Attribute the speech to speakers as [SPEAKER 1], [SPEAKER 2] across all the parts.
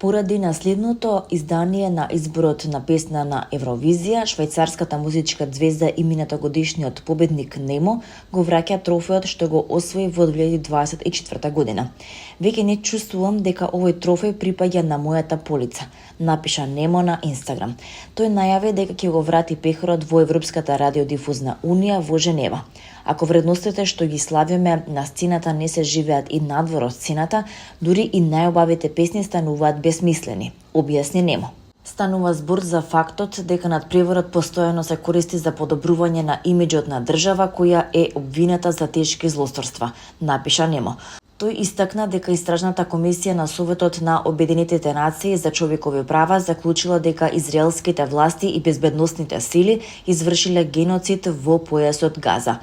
[SPEAKER 1] Поради наследното издание на изборот на песна на Евровизија, швајцарската музичка ѕвезда и минатогодишниот победник Немо го враќа трофеот што го освои во 2024 година. Веќе не чувствувам дека овој трофеј припаѓа на мојата полица, напиша Немо на Инстаграм. Тој најави дека ќе го врати пехорот во Европската радиодифузна унија во Женева. Ако вредностите што ги славиме на сцената не се живеат и надвор од сцената, дури и најубавите песни стануваат безсмислени, објасни Немо. Станува збор за фактот дека надпреворот постојано се користи за подобрување на имиџот на држава која е обвината за тешки злосторства, напиша Немо. Тој истакна дека Истражната комисија на Советот на Обединетите нации за човекови права заклучила дека израелските власти и безбедносните сили извршиле геноцид во појасот Газа.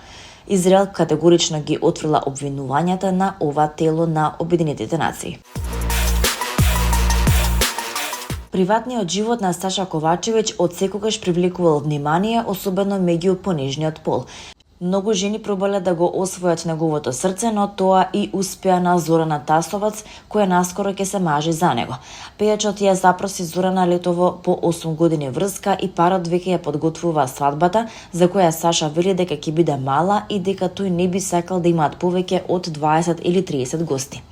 [SPEAKER 1] Израел категорично ги отфрла обвинувањата на ова тело на Обединетите нации. Приватниот живот на Саша Ковачевиќ отсекогаш привлекувал внимание, особено меѓу понежниот пол. Многу жени пробале да го освојат неговото срце, но тоа и успеа на Зорана Тасовац, која наскоро ќе се мажи за него. Пејачот ја запроси Зорана летово по 8 години врска и парот веќе ја подготвува свадбата, за која Саша вели дека ќе биде мала и дека тој не би сакал да имаат повеќе од 20 или 30 гости.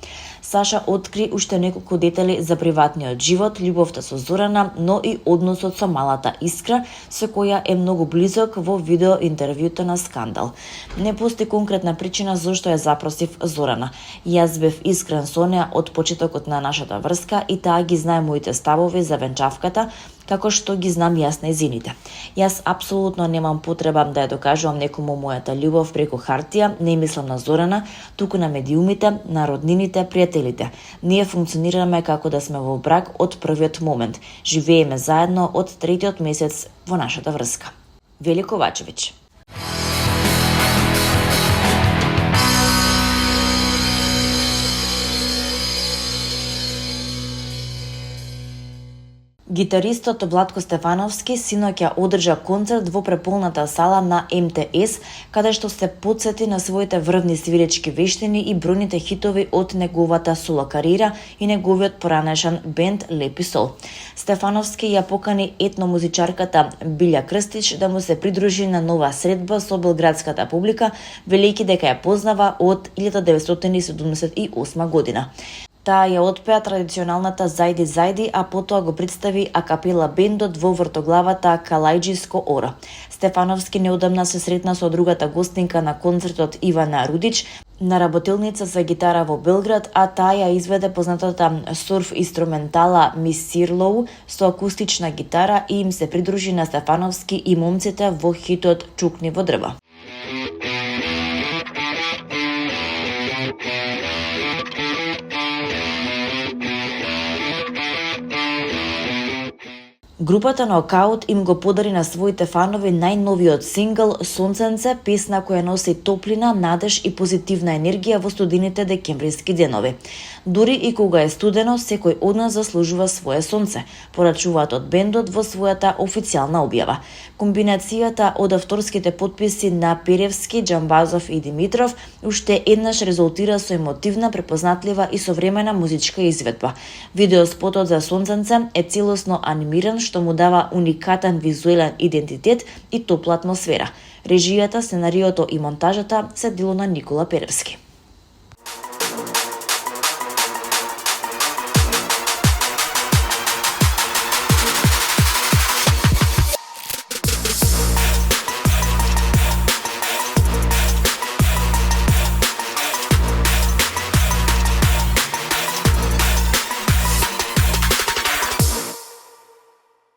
[SPEAKER 1] Саша откри уште неколку детали за приватниот живот, љубовта со Зорана, но и односот со малата Искра, со која е многу близок во видео интервјуто на Скандал. Не постои конкретна причина зошто ја запросив Зорана. Јас бев искрен со неа од почетокот на нашата врска и таа ги знае моите ставови за венчавката, како што ги знам јас нејзините. Јас апсолутно немам потреба да ја докажувам некому мојата љубов преку хартија, не мислам на Зорана, туку на медиумите, на роднините, пријателите. Ние функционираме како да сме во брак од првиот момент. Живееме заедно од 3-тиот месец во нашата врска. Вели Ковачевиќ. Гитаристот Владко Стефановски синоќа одржа концерт во преполната сала на МТС, каде што се потсети на своите врвни свиречки вештини и бројните хитови од неговата соло кариера и неговиот поранешен бенд Лепи Сол. Стефановски ја покани етномузичарката Билја Крстич да му се придружи на нова средба со белградската публика, велејќи дека ја познава од 1978 година. Таа ја отпеа традиционалната Зајди Зајди, а потоа го представи акапела бендот во вртоглавата Калајџиско Оро. Стефановски неодамна се сретна со другата гостинка на концертот Ивана Рудич, на работилница за гитара во Белград, а таа ја изведе познатата сурф инструментала Мис Сирлоу со акустична гитара и им се придружи на Стефановски и момците во хитот Чукни во дрво. Групата Нокаут им го подари на своите фанови најновиот сингл Сонценце, песна која носи топлина, надеж и позитивна енергија во студените декемвриски денови. Дури и кога е студено, секој од нас заслужува свое сонце, порачуваат од бендот во својата официјална објава. Комбинацијата од авторските потписи на Перевски, Џамбазов и Димитров уште еднаш резултира со емотивна, препознатлива и современа музичка изведба. Видеоспотот за Сонценце е целосно анимиран, што му дава уникатен визуелен идентитет и топла атмосфера. Режијата, сценариото и монтажата се дело на Никола Перевски.